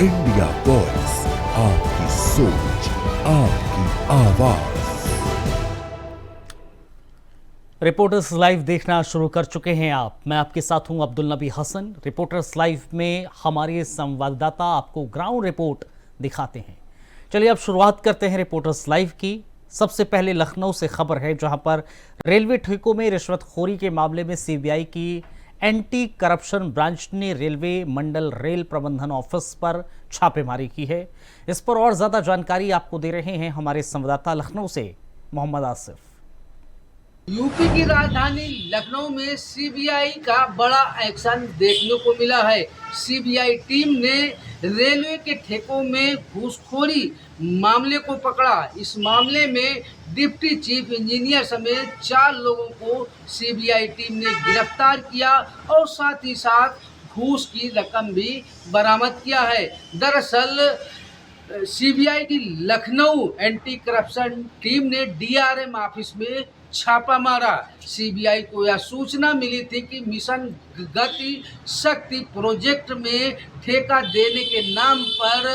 India voice, आपकी सोच, आपकी आवाज। रिपोर्टर्स लाइव देखना शुरू कर चुके हैं आप। मैं आपके साथ हूं अब्दुल नबी हसन। रिपोर्टर्स लाइव में हमारे संवाददाता आपको ग्राउंड रिपोर्ट दिखाते हैं। चलिए अब शुरुआत करते हैं रिपोर्टर्स लाइव की। सबसे पहले लखनऊ से खबर है, जहां पर रेलवे ठेकों में रिश्वतखोरी के मामले में सीबीआई की एंटी करप्शन ब्रांच ने रेलवे मंडल रेल प्रबंधन ऑफिस पर छापेमारी की है। इस पर और ज्यादा जानकारी आपको दे रहे हैं हमारे संवाददाता लखनऊ से मोहम्मद आसिफ। यूपी की राजधानी लखनऊ में सीबीआई का बड़ा एक्शन देखने को मिला है। सीबीआई टीम ने रेलवे के ठेकों में घूसखोरी मामले को पकड़ा। इस मामले में डिप्टी चीफ इंजीनियर समेत 4 लोगों को सीबीआई टीम ने गिरफ्तार किया और साथ ही साथ घूस की रकम भी बरामद किया है। दरअसल सीबीआई की लखनऊ एंटी करप्शन टीम ने डीआरएम ऑफिस में छापा मारा। सीबीआई को यह सूचना मिली थी कि मिशन गति शक्ति प्रोजेक्ट में ठेका देने के नाम पर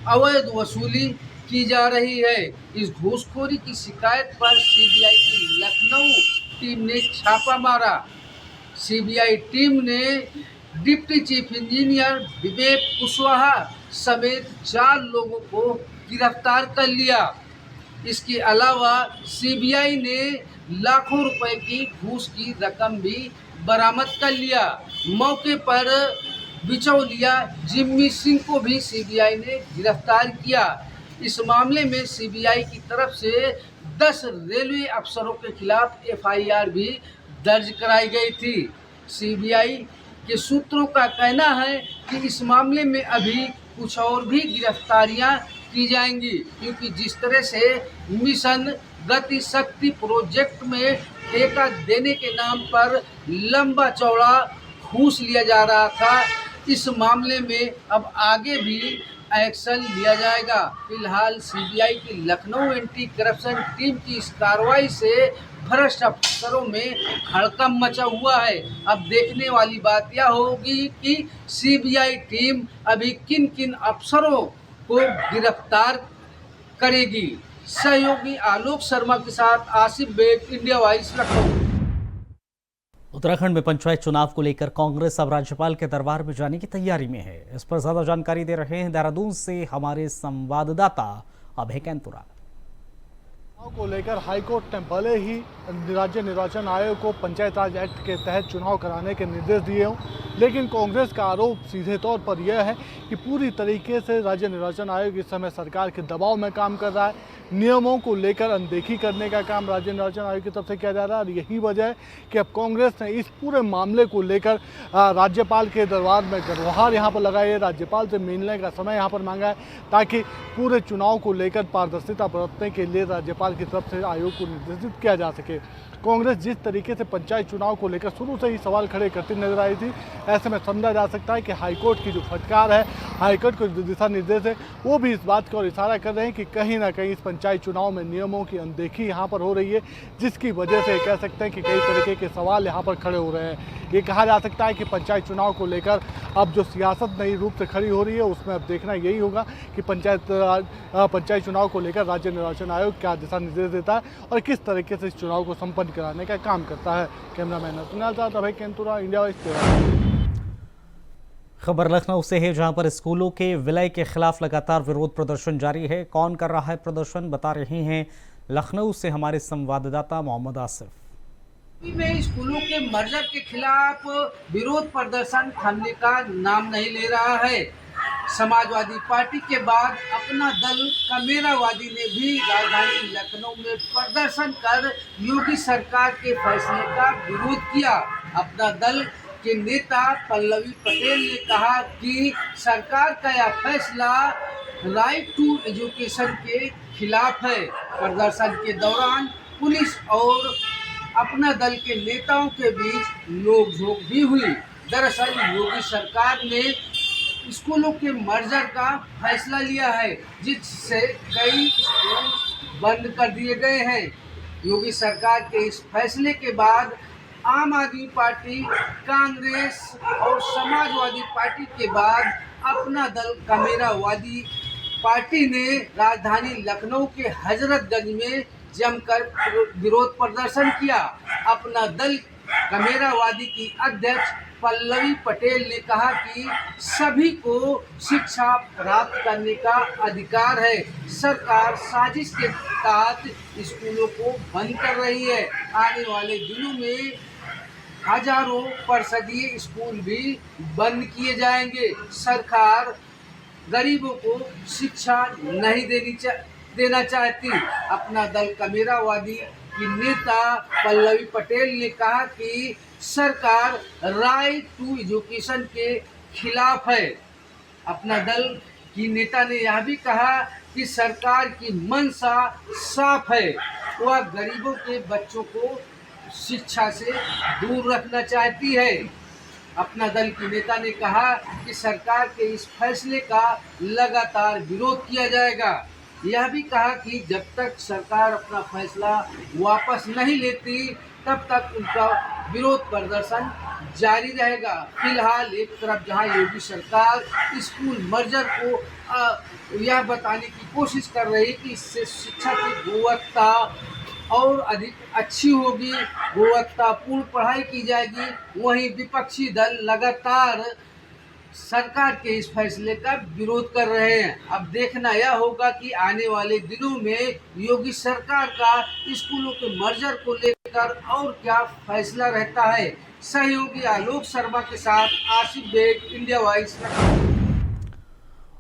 अवैध वसूली की जा रही है। इस घूसखोरी की शिकायत पर सीबीआई की लखनऊ टीम ने छापा मारा। सीबीआई टीम ने डिप्टी चीफ इंजीनियर विवेक कुशवाहा समेत 4 लोगों को गिरफ्तार कर लिया। इसके अलावा सीबीआई ने लाखों रुपए की घूस की रकम भी बरामद कर लिया। मौके पर बिचौलिया जिम्मी सिंह को भी सीबीआई ने गिरफ्तार किया। इस मामले में सीबीआई की तरफ से 10 रेलवे अफसरों के खिलाफ एफआईआर भी दर्ज कराई गई थी। सीबीआई के सूत्रों का कहना है कि इस मामले में अभी कुछ और भी गिरफ्तारियां की जाएंगी, क्योंकि जिस तरह से मिशन गति शक्ति प्रोजेक्ट में ठेका देने के नाम पर लंबा चौड़ा घूस लिया जा रहा था, इस मामले में अब आगे भी एक्शन लिया जाएगा। फिलहाल सीबीआई की लखनऊ एंटी करप्शन टीम की इस कार्रवाई से भ्रष्ट अफसरों में हड़कंप मचा हुआ है। अब देखने वाली बात यह होगी कि सीबीआई टीम अभी किन किन अफसरों को गिरफ्तार करेगी। सहयोगी आलोक शर्मा के साथ आसिफ बेग, इंडिया वॉइस, लखनऊ। उत्तराखंड में पंचायत चुनाव को लेकर कांग्रेस अब राज्यपाल के दरबार में जाने की तैयारी में है। इस पर ज्यादा जानकारी दे रहे हैं देहरादून से हमारे संवाददाता अभय कैंतुरा। चुनाव को लेकर हाईकोर्ट ने भले ही राज्य निर्वाचन आयोग को पंचायत राज एक्ट के तहत चुनाव कराने के निर्देश दिए हों, लेकिन कांग्रेस का आरोप सीधे तौर पर यह है कि पूरी तरीके से राज्य निर्वाचन आयोग इस समय सरकार के दबाव में काम कर रहा है। नियमों को लेकर अनदेखी करने का काम राज्य निर्वाचन आयोग की तरफ से किया जा रहा है और यही वजह है कि अब कांग्रेस ने इस पूरे मामले को लेकर राज्यपाल के दरबार में गुहार यहाँ पर लगाई है। राज्यपाल से मिलने का समय यहाँ पर मांगा है ताकि पूरे चुनाव को लेकर पारदर्शिता बरतने के लिए राज्यपाल की तरफ से आयोग को निर्देशित किया जा सके। कांग्रेस जिस तरीके से पंचायत चुनाव को लेकर शुरू से ही सवाल खड़े करती नजर आई थी, ऐसे में समझा जा सकता है कि हाईकोर्ट की जो फटकार है, हाईकोर्ट के जो दिशा निर्देश है, वो भी इस बात की ओर इशारा कर रहे हैं कि कहीं ना कहीं इस पंचायत चुनाव में नियमों की अनदेखी यहाँ पर हो रही है, जिसकी वजह से कह सकते हैं कि कई तरीके के सवाल यहाँ पर खड़े हो रहे हैं। ये कहा जा सकता है कि पंचायत चुनाव को लेकर अब जो सियासत नई रूप से खड़ी हो रही है, उसमें अब देखना यही होगा कि पंचायत चुनाव को लेकर राज्य निर्वाचन आयोग क्या दिशा निर्देश देता है और किस तरीके से इस चुनाव को संपन्न कराने का काम करता है। कैमरामैन सुनील साथ अभय कैंतुरा, इंडिया वॉइस। खबर लखनऊ से है, जहां पर स्कूलों के विलय के खिलाफ लगातार विरोध प्रदर्शन जारी है। कौन कर रहा है प्रदर्शन, बता रहे हैं लखनऊ से हमारे संवाददाता मोहम्मद आसिफ। में स्कूलों के मर्जर के खिलाफ विरोध प्रदर्शन थमने का नाम नहीं ले रहा है। समाजवादी पार्टी के बाद अपना दल कमेरावादी ने भी राजधानी लखनऊ में प्रदर्शन कर योगी सरकार के फैसले का विरोध किया। अपना दल के नेता पल्लवी पटेल ने कहा कि सरकार का यह फैसला राइट टू एजुकेशन के खिलाफ है। प्रदर्शन के दौरान पुलिस और अपना दल के नेताओं के बीच नोकझोंक भी हुई। दरअसल योगी सरकार ने स्कूलों के मर्जर का फैसला लिया है, जिससे कई स्कूल बंद कर दिए गए हैं। योगी सरकार के इस फैसले के बाद आम आदमी पार्टी, कांग्रेस और समाजवादी पार्टी के बाद अपना दल कमेरावादी पार्टी ने राजधानी लखनऊ के हजरतगंज में जमकर विरोध प्रदर्शन किया। अपना दल कमेरावादी की अध्यक्ष पल्लवी पटेल ने कहा कि सभी को शिक्षा प्राप्त करने का अधिकार है। सरकार साजिश के तहत स्कूलों को बंद कर रही है। आने वाले दिनों में हजारों परिषदीय स्कूल भी बंद किए जाएंगे। सरकार गरीबों को शिक्षा नहीं देना चाहती। अपना दल कमेरावादी की नेता पल्लवी पटेल ने कहा कि सरकार राइट टू एजुकेशन के खिलाफ है। अपना दल की नेता ने यह भी कहा कि सरकार की मंशा साफ है, वह गरीबों के बच्चों को शिक्षा से दूर रखना चाहती है। अपना दल की नेता ने कहा कि सरकार के इस फैसले का लगातार विरोध किया जाएगा। यह भी कहा कि जब तक सरकार अपना फैसला वापस नहीं लेती तब तक उनका विरोध प्रदर्शन जारी रहेगा। फिलहाल एक तरफ जहां योगी सरकार स्कूल मर्जर को यह बताने की कोशिश कर रही है कि इससे शिक्षा की गुणवत्ता और अधिक अच्छी होगी, गुणवत्तापूर्ण पढ़ाई की जाएगी, वहीं विपक्षी दल लगातार सरकार के इस फैसले का विरोध कर रहे हैं। अब देखना यह होगा कि आने वाले दिनों में योगी सरकार का स्कूलों के मर्जर को लेकर और क्या फैसला रहता है। सहयोगी आलोक शर्मा के साथ आसिफ बेग, इंडिया वॉइस।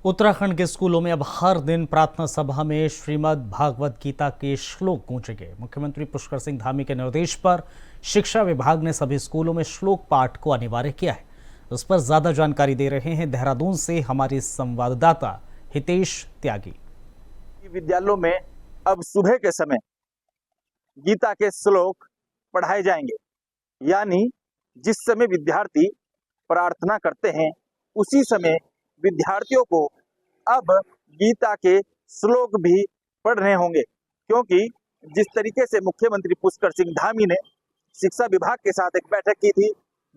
उत्तराखंड के स्कूलों में अब हर दिन प्रार्थना सभा में श्रीमद् भागवत गीता के श्लोक गूंजेंगे। मुख्यमंत्री पुष्कर सिंह धामी के निर्देश पर शिक्षा विभाग ने सभी स्कूलों में श्लोक पाठ को अनिवार्य किया है। उस पर ज्यादा जानकारी दे रहे हैं देहरादून से हमारे संवाददाता हितेश त्यागी। विद्यालयों में अब सुबह के समय गीता के श्लोक पढ़ाए जाएंगे, यानी जिस समय विद्यार्थी प्रार्थना करते हैं उसी समय विद्यार्थियों को अब गीता के श्लोक भी पढ़ने होंगे, क्योंकि जिस तरीके से मुख्यमंत्री पुष्कर सिंह धामी ने शिक्षा विभाग के साथ एक बैठक की थी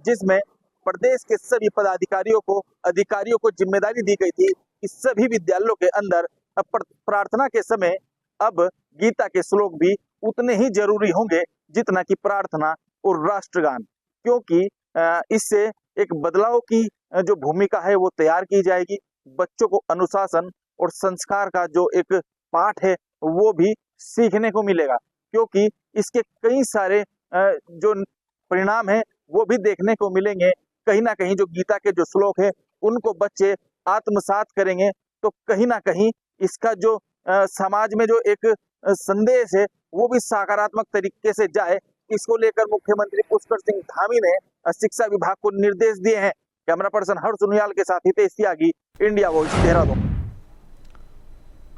जिसमें प्रदेश के सभी पदाधिकारियों को अधिकारियों को जिम्मेदारी दी गई थी कि सभी विद्यालयों के अंदर अब प्रार्थना के समय अब गीता के श्लोक भी उतने ही जरूरी होंगे जितना कि प्रार्थना और राष्ट्रगान, क्योंकि इससे एक बदलाव की जो भूमिका है वो तैयार की जाएगी। बच्चों को अनुशासन और संस्कार का जो एक पाठ है वो भी सीखने को मिलेगा, क्योंकि इसके कई सारे जो परिणाम है वो भी देखने को मिलेंगे। कहीं ना कहीं जो गीता के जो श्लोक है उनको बच्चे आत्मसात करेंगे तो कहीं ना कहीं इसका जो समाज में जो एक संदेश है वो भी सकारात्मक तरीके से जाए। इसको लेकर मुख्यमंत्री पुष्कर सिंह धामी ने शिक्षा विभाग को निर्देश दिए हैं। कैमरा पर्सन हर्ष उनियाल के साथ हितेश त्यागी, इंडिया वॉइस, देहरादून।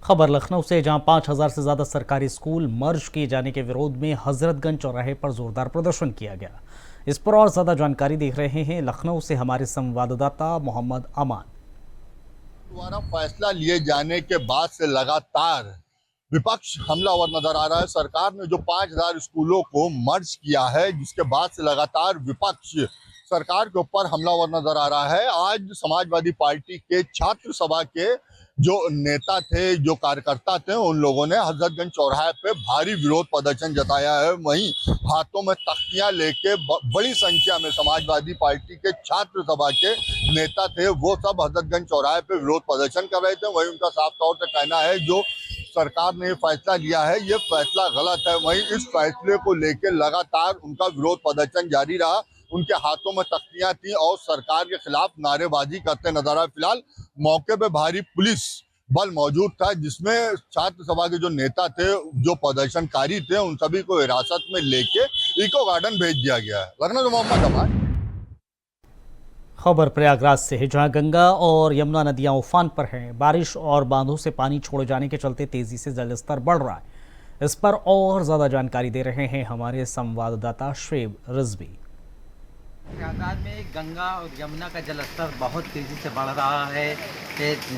खबर लखनऊ से, जहां 5000 से ज्यादा सरकारी स्कूल मर्ज किए जाने के विरोध में हजरतगंज चौराहे पर जोरदार प्रदर्शन किया गया। इस पर और ज्यादा जानकारी देख रहे हैं लखनऊ से हमारे संवाददाता मोहम्मद अमान। द्वारा फैसला लिए जाने के बाद से लगातार विपक्ष हमलावर नजर आ रहा है। सरकार ने जो 5000 स्कूलों को मर्ज किया है, जिसके बाद से लगातार विपक्ष सरकार के ऊपर हमलावर नजर आ रहा है। आज समाजवादी पार्टी के छात्र सभा के जो नेता थे, जो कार्यकर्ता थे, उन लोगों ने हजरतगंज चौराहे पे भारी विरोध प्रदर्शन जताया है। वहीं हाथों में तख्तियां लेके बड़ी संख्या में समाजवादी पार्टी के छात्र सभा के नेता थे, वो सब हजरतगंज चौराहे पे विरोध प्रदर्शन कर रहे थे। वहीं उनका साफ तौर से कहना है जो सरकार ने फैसला लिया है ये फैसला गलत है। वहीं इस फैसले को लेकर लगातार उनका विरोध प्रदर्शन जारी रहा। उनके हाथों में तख्तियां थी और सरकार के खिलाफ नारेबाजी करते नजर आए। फिलहाल मौके पे भारी पुलिस बल मौजूद था, जिसमें छात्र सभा के जो नेता थे, जो प्रदर्शनकारी थे, उन सभी को हिरासत में लेके इको गार्डन भेज दिया गया है। लखनऊ से मोहम्मद अमान। खबर प्रयागराज से है, जहां गंगा और यमुना नदियां उफान पर हैं। बारिश और बांधों से पानी छोड़े जाने के चलते तेजी से जलस्तर बढ़ रहा है। इस पर और ज्यादा जानकारी दे रहे हैं हमारे संवाददाता शुएब रिजवी। प्रयागराज में गंगा और यमुना का जलस्तर बहुत तेज़ी से बढ़ रहा है।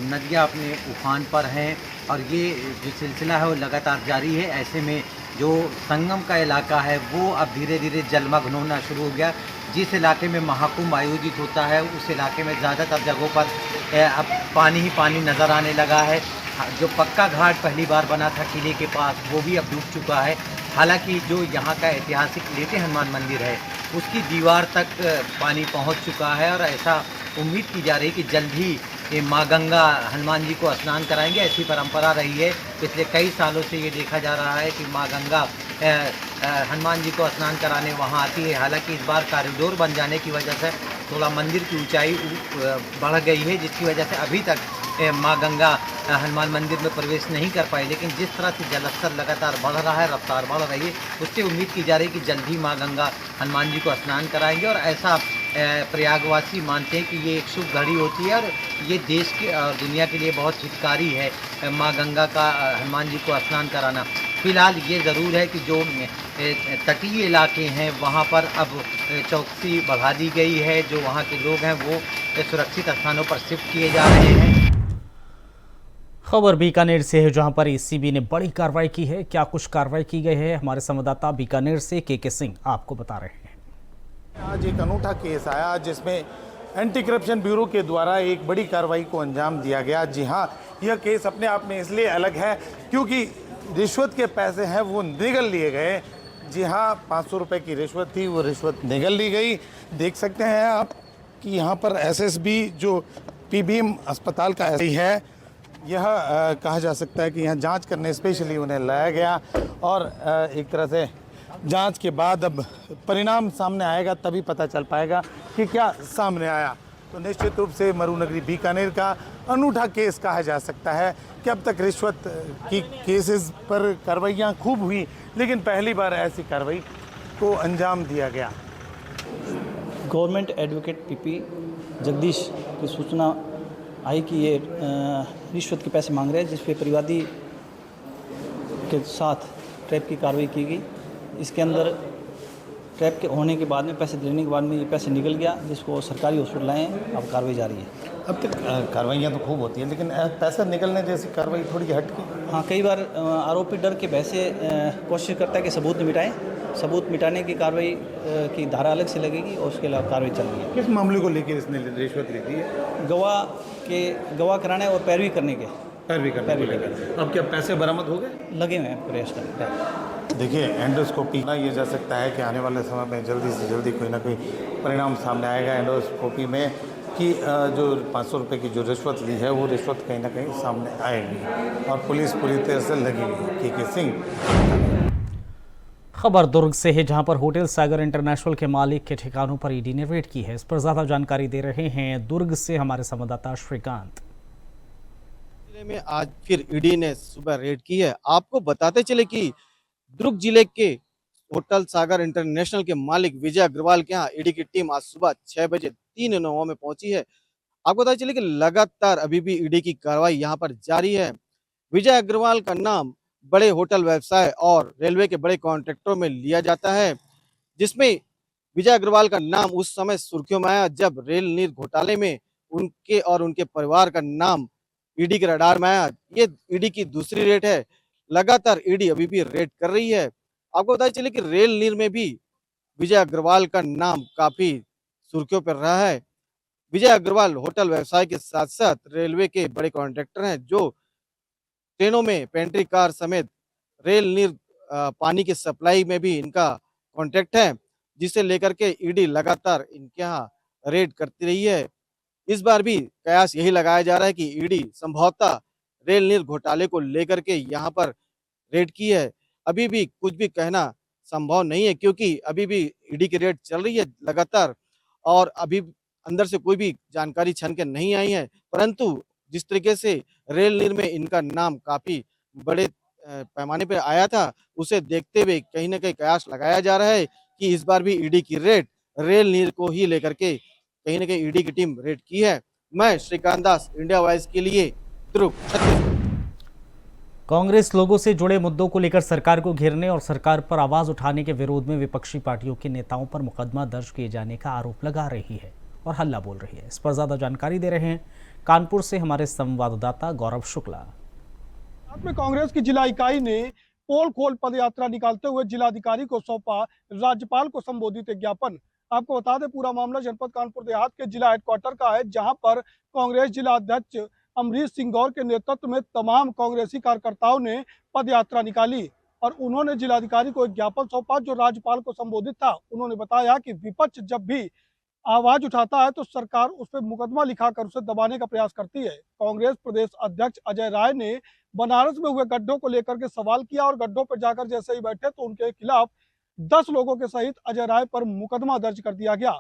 नदियाँ अपने उफान पर हैं और ये जो सिलसिला है वो लगातार जारी है। ऐसे में जो संगम का इलाका है वो अब धीरे धीरे जलमग्न होना शुरू हो गया। जिस इलाके में महाकुंभ आयोजित होता है उस इलाके में ज़्यादातर जगहों पर अब पानी ही पानी नज़र आने लगा है। जो पक्का घाट पहली बार बना था किले के पास वो भी अब डूब चुका है। हालांकि जो यहाँ का ऐतिहासिक लेटे हनुमान मंदिर है उसकी दीवार तक पानी पहुँच चुका है और ऐसा उम्मीद की जा रही है कि जल्द ही ये माँ गंगा हनुमान जी को स्नान कराएंगे। ऐसी परंपरा रही है, पिछले कई सालों से ये देखा जा रहा है कि माँ गंगा हनुमान जी को स्नान कराने वहाँ आती है। हालांकि इस बार कॉरिडोर बन जाने की वजह से थोड़ा मंदिर की ऊंचाई बढ़ गई है, जिसकी वजह से अभी तक माँ गंगा हनुमान मंदिर में प्रवेश नहीं कर पाई। लेकिन जिस तरह से जलस्तर लगातार बढ़ रहा है, रफ्तार बढ़ रही है, उससे उम्मीद की जा रही है कि जल्द ही माँ गंगा हनुमान जी को स्नान कराएंगे। और ऐसा प्रयागवासी मानते हैं कि ये एक शुभ घड़ी होती है और ये देश के और दुनिया के लिए बहुत हितकारी है माँ गंगा का हनुमान जी को स्नान कराना। फिलहाल ये ज़रूर है कि जो तटीय इलाके हैं वहाँ पर अब चौकसी बढ़ा दी गई है। जो वहाँ के लोग हैं वो सुरक्षित स्थानों पर शिफ्ट किए जा रहे हैं। खबर बीकानेर से है, जहां पर एसीबी ने बड़ी कार्रवाई की है। क्या कुछ कार्रवाई की गई है, हमारे संवाददाता बीकानेर से के सिंह आपको बता रहे हैं। आज एक अनूठा केस आया जिसमें एंटी करप्शन ब्यूरो के द्वारा एक बड़ी कार्रवाई को अंजाम दिया गया। जी हाँ, यह केस अपने आप में इसलिए अलग है क्योंकि रिश्वत के पैसे हैं वो निगल लिए गए। जी हाँ, 500 रुपये की रिश्वत थी, वो रिश्वत निगल ली गई। देख सकते हैं आप कि यहाँ पर एसएसबी जो पीबीएम अस्पताल का ऐसी है, यह कहा जा सकता है कि यहाँ जांच करने स्पेशली उन्हें लाया गया और एक तरह से जांच के बाद अब परिणाम सामने आएगा, तभी पता चल पाएगा कि क्या सामने आया। तो निश्चित रूप से मरुनगरी बीकानेर का अनूठा केस कहा जा सकता है कि अब तक रिश्वत की केसेस पर कार्रवाइयाँ खूब हुई, लेकिन पहली बार ऐसी कार्रवाई को अंजाम दिया गया। गवर्नमेंट एडवोकेट पीपी जगदीश की सूचना आई कि ये रिश्वत के पैसे मांग रहे हैं, जिस पे परिवादी के साथ ट्रैप की कार्रवाई की गई। इसके अंदर ट्रैप के होने के बाद में पैसे देने के बाद में ये पैसे निकल गया, जिसको सरकारी हॉस्पिटल लाए। अब कार्रवाई जारी है। अब तक कार्रवाइयाँ तो खूब होती हैं, लेकिन पैसा निकलने जैसी कार्रवाई थोड़ी हटकी। हाँ, कई बार आरोपी डर के भय से कोशिश करता है कि सबूत मिटाएं। सबूत मिटाने की कार्रवाई की धारा अलग से लगेगी और उसके अलावा कार्रवाई चल रही है। किस मामले को लेकर इसने रिश्वत ली थी? गवाह कराने और पैरवी करने के। पैरवी करने को लेकर अब क्या पैसे बरामद हो गए? लगे हुए हैं प्रयास करने। देखिए, एंडोस्कोपी ना ये जा सकता है कि आने वाले समय में जल्दी से जल्दी कोई ना कोई परिणाम सामने आएगा एंडोस्कोपी में कि जो 500 रुपये की जो रिश्वत ली है वो रिश्वत कहीं ना कहीं सामने आएगी और पुलिस पूरी तरह से लगी हुई। के सिंह। खबर दुर्ग से है, जहां पर होटल सागर इंटरनेशनल के मालिक के ठिकानों पर ईडी ने रेड की है। इस पर ज्यादा जानकारी दे रहे हैं दुर्ग से हमारे संवाददाता श्रीकांत। जिले में आज फिर ईडी ने सुबह रेड की है। आपको बताते चले कि दुर्ग जिले के होटल सागर इंटरनेशनल के मालिक विजय अग्रवाल के यहाँ ईडी की टीम आज सुबह 6 बजे 3 इनोवा में पहुंची है। आपको बताते चले कि लगातार अभी भी ईडी की कार्रवाई यहाँ पर जारी है। विजय अग्रवाल का नाम बड़े होटल व्यवसाय और रेलवे के बड़े कॉन्ट्रैक्टरों में लिया जाता है, जिसमें विजय अग्रवाल का नाम उस समय सुर्खियों में आया जब रेल नीर घोटाले में उनके और उनके परिवार का नाम ईडी के रडार में आया। ये ईडी की दूसरी रेड है। लगातार ईडी अभी भी रेड कर रही है। आपको बताया चले कि रेल नीर में भी विजय अग्रवाल का नाम काफी सुर्खियों पर रहा है। विजय अग्रवाल होटल व्यवसाय के साथ साथ रेलवे के बड़े कॉन्ट्रैक्टर हैं, जो ट्रेनों में पेंट्री कार समेत रेल नीर पानी की सप्लाई में भी इनका कॉन्ट्रैक्ट है, जिसे लेकर के ईडी लगातार इनके यहाँ रेड करती रही है। इस बार भी कयास यही लगाया जा रहा है कि ईडी संभवतः रेल नीर घोटाले को लेकर के यहाँ पर रेड की है। अभी भी कुछ भी कहना संभव नहीं है, क्योंकि अभी भी ईडी की रेड चल रही है लगातार और अभी अंदर से कोई भी जानकारी छन के नहीं आई है। परंतु जिस तरीके से रेल नीर में इनका नाम काफी बड़े पैमाने पर आया था, उसे देखते हुए कहीं ना कहीं कयास लगाया जा रहा है कि इस बार भी ईडी की रेड रेल नीर को ही लेकर के कहीं ना कहीं ईडी की टीम रेड की है। मैं श्रीकांत दास, इंडिया वॉइस के लिए दुर्ग, छत्तीसगढ़। कांग्रेस लोगों से जुड़े मुद्दों को लेकर सरकार को घेरने और सरकार पर आवाज उठाने के विरोध में विपक्षी पार्टियों के नेताओं पर मुकदमा दर्ज किए जाने का आरोप लगा रही है और हल्ला बोल रही है। इस पर ज्यादा जानकारी दे रहे हैं कानपुर से हमारे संवाददाता गौरव शुक्ला। में कांग्रेस की जिला इकाई ने पोल खोल पद यात्रा निकालते हुए जिलाधिकारी को सौंपा राज्यपाल को संबोधित ज्ञापन। आपको बता दें पूरा मामला जनपद कानपुर देहात के जिला हेडक्वार्टर का है, जहां पर कांग्रेस जिला अध्यक्ष अमरीश सिंह गौर के नेतृत्व में तमाम कांग्रेसी कार्यकर्ताओं ने पद यात्रा निकाली और उन्होंने जिलाधिकारी को एक ज्ञापन सौंपा जो राज्यपाल को संबोधित था। उन्होंने बताया कि विपक्ष जब भी आवाज उठाता है तो सरकार उस पर मुकदमा लिखाकर उसे दबाने का प्रयास करती है। कांग्रेस प्रदेश अध्यक्ष अजय राय ने बनारस में हुए गड्ढों को लेकर के सवाल किया और गड्ढों पर जाकर जैसे ही बैठे तो उनके खिलाफ 10 लोगों के सहित अजय राय पर मुकदमा दर्ज कर दिया गया।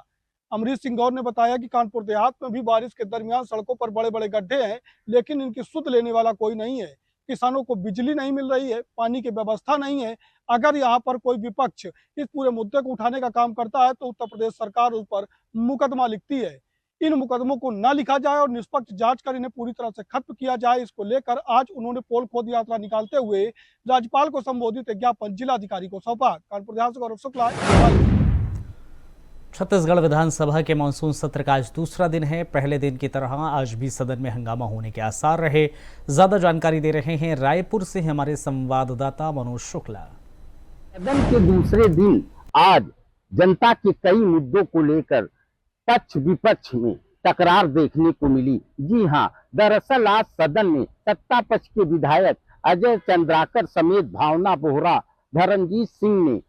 अमरीश सिंह गौर ने बताया कि कानपुर देहात में भी बारिश के दरमियान सड़कों पर बड़े बड़े गड्ढे हैं, लेकिन इनकी सुध लेने वाला कोई नहीं है। किसानों को बिजली नहीं मिल रही है, पानी की व्यवस्था नहीं है। अगर यहाँ पर कोई विपक्ष इस पूरे मुद्दे को उठाने का काम करता है तो उत्तर प्रदेश सरकार उस पर मुकदमा लिखती है। इन मुकदमों को न लिखा जाए और निष्पक्ष जांच कर इन्हें पूरी तरह से खत्म किया जाए, इसको लेकर आज उन्होंने पोल खोद यात्रा निकालते हुए राज्यपाल को संबोधित ज्ञापन जिलाधिकारी को सौंपा। कानपुर देहात से गौरव शुक्ला। छत्तीसगढ़ विधानसभा के मानसून सत्र का आज दूसरा दिन है। पहले दिन की तरह आज भी सदन में हंगामा होने के आसार रहे। ज्यादा जानकारी दे रहे हैं रायपुर से हमारे संवाददाता मनोज शुक्ला। सदन के दूसरे दिन आज जनता के कई मुद्दों को लेकर पक्ष विपक्ष में टकरार देखने को मिली। जी हां, दरअसल आज सदन में सत्ता पक्ष के विधायक अजय चंद्राकर समेत भावना बोहरा, धर्मजीत सिंह ने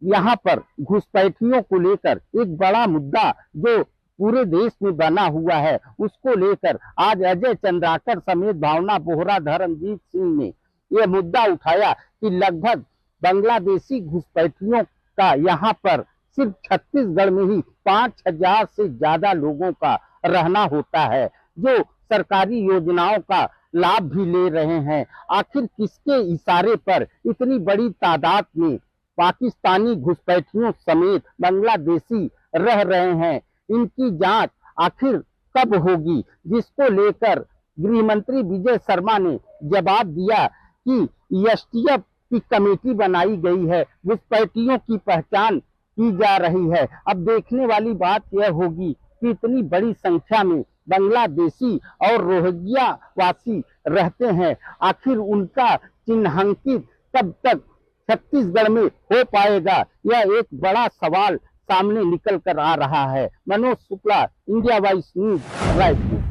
यहाँ पर घुसपैठियों को लेकर एक बड़ा मुद्दा जो पूरे देश में बना हुआ है उसको लेकर आज अजय चंद्राकर समेत भावना बोहरा, धर्मजीत सिंह ने यह मुद्दा उठाया कि लगभग बांग्लादेशी घुसपैठियों का यहाँ पर सिर्फ छत्तीसगढ़ में ही 5000 से ज्यादा लोगों का रहना होता है जो सरकारी योजनाओं का लाभ भी ले रहे हैं। आखिर किसके इशारे पर इतनी बड़ी तादाद में पाकिस्तानी घुसपैठियों समेत बांग्लादेशी रह रहे हैं, इनकी जांच आखिर कब होगी, जिसको लेकर गृह मंत्री विजय शर्मा ने जवाब दिया कि एसटीएफ की कमेटी बनाई गई है, घुसपैठियों की पहचान की जा रही है। अब देखने वाली बात यह होगी कि इतनी बड़ी संख्या में बांग्लादेशी और रोहिंग्या वासी रहते हैं, आखिर उनका चिन्हांकित कब तक छत्तीसगढ़ में हो पाएगा, यह एक बड़ा सवाल सामने निकल कर आ रहा है। Manoj Shukla, India voice news, Raipur.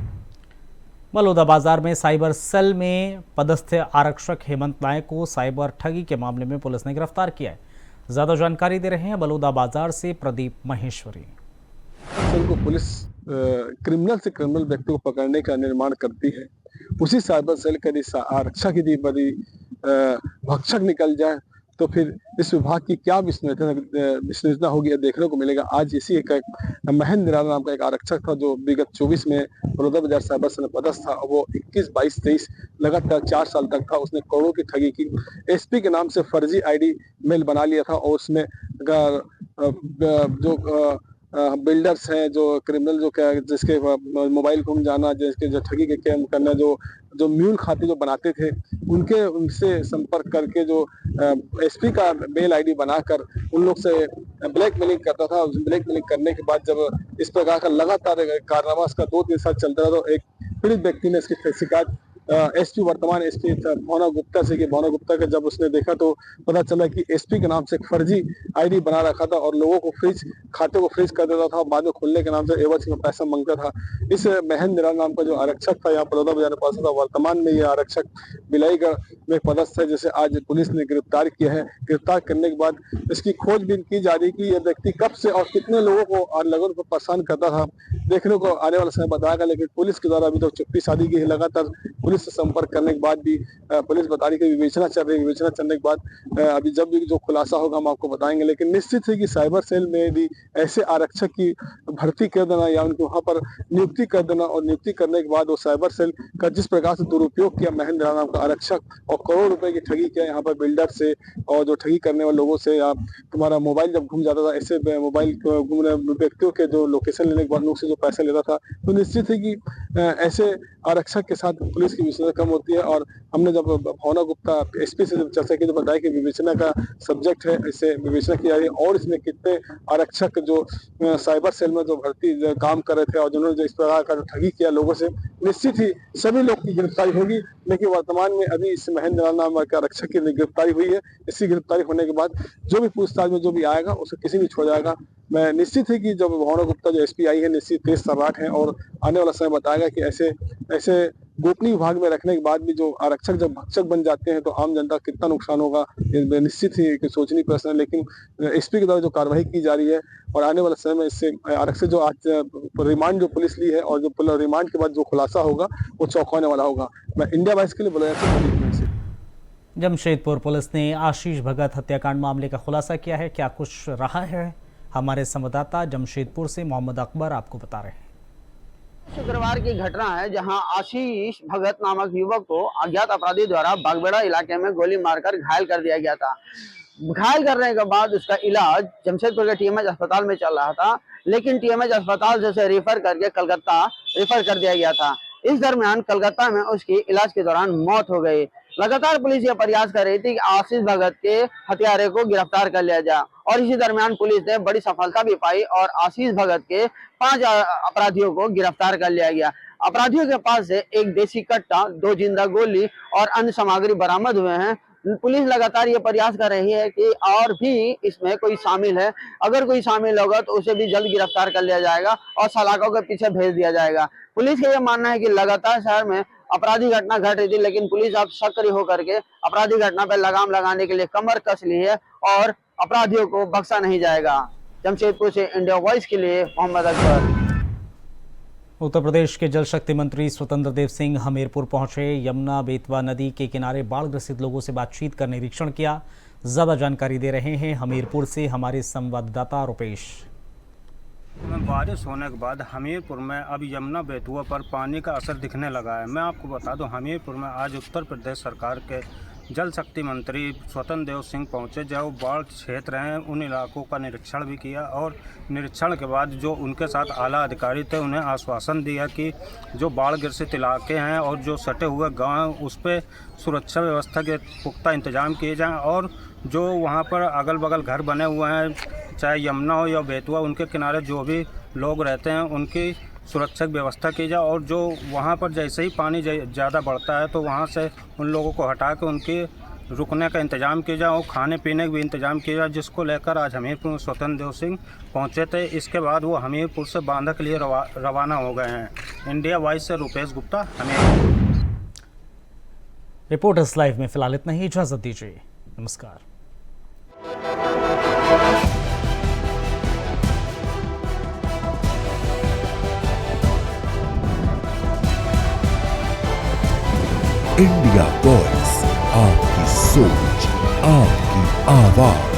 Balodabazar में साइबर सेल में पदस्थ आरक्षक हेमंत नायक को साइबर ठगी के मामले में पुलिस ने गिरफ्तार किया है। ज्यादा जानकारी दे रहे हैं बलौदाबाजार से प्रदीप महेश्वरी। को पुलिस क्रिमिनल से क्रिमिनल व्यक्ति को पकड़ने का निर्माण करती है, उसी साइबर सेल का यदि आरक्षक यदि बड़ी भक्षक निकल जाए तो फिर इस विभाग की क्या विश्वसनीयता होगी यह देखने को मिलेगा। आज इसी एक महेंद्र निराला नाम का एक आरक्षक था जो विगत 24 में बलौदाबाजार साइबर सेल में पदस्थ था। वो 21, 22, 23 लगातार 4 साल तक था। उसने करोड़ों की ठगी की। एसपी के नाम से फर्जी आईडी मेल बना लिया था और उसमें जो बिल्डर्स हैं, जो क्रिमिनल जो क्या जिसके मोबाइल घूम जाना, जिसके जो ठगी के काम करना, जो म्यूल खाते जो बनाते थे उनसे संपर्क करके जो एसपी का मेल आईडी बनाकर उन लोग से ब्लैकमेलिंग करता था। ब्लैकमेलिंग करने के बाद जब इस प्रकार का लगातार कारनामा इसका 2-3 साल चलता रहा तो एक पीड़ित व्यक्ति ने इसकी शिकायत एसपी वर्तमान एसपी भावना गुप्ता से कि भावना गुप्ता का जब उसने देखा तो पता चला कि एसपी के नाम से एक फर्जी आईडी बना रखा था और लोगों को खाते को फ्रीज कर देता था, बाद में खोलने के नाम से एवज में पैसा मांगता था। इस महेंद्र निराला नाम का जो आरक्षक था यहाँ बलौदाबाजार में पास था, वर्तमान में यह आरक्षक बिलाईगढ़ में पदस्थ है, जिसे आज पुलिस ने गिरफ्तार किया है। गिरफ्तार करने के बाद इसकी खोजबीन की जा रही कि यह व्यक्ति कब से और कितने लोगों को लोगों को परेशान करता था, देखने को आने वाला समय बताएगा। लेकिन पुलिस के द्वारा अभी तो चुप्पी साधी की है। लगातार पुलिस से संपर्क करने के बाद भी पुलिस बता रही है कि विवेचना चल रही है। विवेचना चलने के बाद अभी जब भी जो खुलासा होगा हम आपको बताएंगे। लेकिन निश्चित है कि साइबर सेल में भी ऐसे आरक्षक की भर्ती कर देना या उनको वहां पर नियुक्ति कर देना और नियुक्ति करने के बाद वो साइबर सेल का जिस प्रकार से दुरुपयोग किया महेंद्र नाम का आरक्षक और करोड़ रुपए की ठगी किया यहाँ पर बिल्डर से और जो ठगी करने वाले लोगों से, या तुम्हारा मोबाइल जब घूम जाता था, ऐसे मोबाइल घूमने व्यक्तियों के जो लोकेशन लेने के बाद लोग से जो पैसा लेता था, तो निश्चित है कि ऐसे आरक्षक के साथ पुलिस की विश्वसनीयता कम होती है और हमने जब भावना गुप्ता एसपी से जब चर्चा की तो बताया कि विवेचना का सब्जेक्ट है, इसे विवेचना की जा रही है और इसमें कितने आरक्षक जो साइबर सेल में जो भर्ती काम कर रहे थे और जिन्होंने जो इस प्रकार का ठगी किया लोगों से, निश्चित ही सभी लोग की गिरफ्तारी होगी। लेकिन वर्तमान में अभी इस महेंद्र नाम के आरक्षक की गिरफ्तारी हुई है। इसकी गिरफ्तारी होने के बाद जो भी पूछताछ में जो भी आएगा उसे किसी भी छोड़ जाएगा। मैं निश्चित ही कि जब भावना गुप्ता जो एसपी आई है निश्चित तेज तर्राट है और आने वाला समय बताएगा कि ऐसे गोपनीय विभाग में रखने के बाद भी जो आरक्षक जब भक्षक बन जाते हैं तो आम जनता का कितना नुकसान होगा, ये निश्चित ही एक सोचनीय प्रश्न है। लेकिन एसपी के द्वारा जो कार्रवाई की जा रही है और आने वाले समय में इससे आरक्षक जो आज रिमांड जो पुलिस ली है और जो रिमांड के बाद जो खुलासा होगा वो चौंकाने वाला होगा। मैं इंडिया वाइस के लिए बोला से जमशेदपुर पुलिस ने आशीष भगत हत्याकांड मामले का खुलासा किया है। क्या कुछ रहा है, हमारे संवाददाता जमशेदपुर से मोहम्मद अकबर आपको बता रहे हैं। शुक्रवार की घटना है जहां आशीष भगत नामक युवक को अज्ञात अपराधी द्वारा बागबेड़ा इलाके में गोली मारकर घायल कर दिया गया था। घायल करने के बाद उसका इलाज जमशेदपुर के टीएमएच अस्पताल में चल रहा था, लेकिन टीएमएच अस्पताल से उसे रेफर करके कलकत्ता रेफर कर दिया गया था। इस दरमियान कलकत्ता में उसकी इलाज के दौरान मौत हो गई। लगातार पुलिस यह प्रयास कर रही थी कि आशीष भगत के हत्यारे को गिरफ्तार कर लिया जाए और इसी दरमियान पुलिस ने बड़ी सफलता भी पाई और आशीष भगत के 5 अपराधियों को गिरफ्तार कर लिया गया। अपराधियों के पास से एक देसी कट्टा, 2 जिंदा गोली और अन्य सामग्री बरामद हुए हैं। पुलिस लगातार ये प्रयास कर रही है कि और भी इसमें कोई शामिल है, अगर कोई शामिल होगा तो उसे भी जल्द गिरफ्तार कर लिया जाएगा और सलाखों के पीछे भेज दिया जाएगा। पुलिस का यह मानना है कि लगातार शहर में अपराधी घटना घट रही थी, लेकिन पुलिस अब सक्रिय होकर के अपराधी घटना पर लगाम लगाने के लिए कमर कस ली है और अपराधियों को बख्शा नहीं जाएगा। जमशेदपुर से इंडिया वॉइस के लिए मोहम्मद अकबर। उत्तर प्रदेश के जल शक्ति मंत्री स्वतंत्र देव सिंह हमीरपुर पहुंचे। यमुना बेतवा नदी के किनारे बाढ़ ग्रसित लोगों से बातचीत कर निरीक्षण किया। ज्यादा जानकारी दे रहे हैं हमीरपुर से हमारे संवाददाता रुपेश। बारिश होने के बाद हमीरपुर में अब यमुना बेतवा पर पानी का असर दिखने लगा है। मैं आपको बता दूं, हमीरपुर में आज उत्तर प्रदेश सरकार के जल शक्ति मंत्री स्वतंत्र देव सिंह पहुंचे, जो बाढ़ क्षेत्र हैं उन इलाकों का निरीक्षण भी किया और निरीक्षण के बाद जो उनके साथ आला अधिकारी थे उन्हें आश्वासन दिया कि जो बाढ़ ग्रसित इलाके हैं और जो सटे हुए गाँव उस पर सुरक्षा व्यवस्था के पुख्ता इंतजाम किए जाएँ और जो वहाँ पर अगल बगल घर बने हुए हैं, चाहे यमुना हो या बेतवा, उनके किनारे जो भी लोग रहते हैं उनकी सुरक्षा व्यवस्था की जाए और जो वहाँ पर जैसे ही पानी ज़्यादा बढ़ता है तो वहाँ से उन लोगों को हटा के उनके रुकने का इंतज़ाम किया जाए और खाने पीने का भी इंतज़ाम किया जाए, जिसको लेकर आज हमीरपुर में स्वतंत्र देव सिंह पहुँचे थे। इसके बाद वो हमीरपुर से बांदा के लिए रवाना हो गए हैं। इंडिया वॉइस से रुपेश गुप्ता, हमीरपुर। रिपोर्टर्स लाइव में फिलहाल इतना ही, इजाज़त दीजिए, नमस्कार। इंडिया वॉइस, आपकी सोच, आपकी आवाज।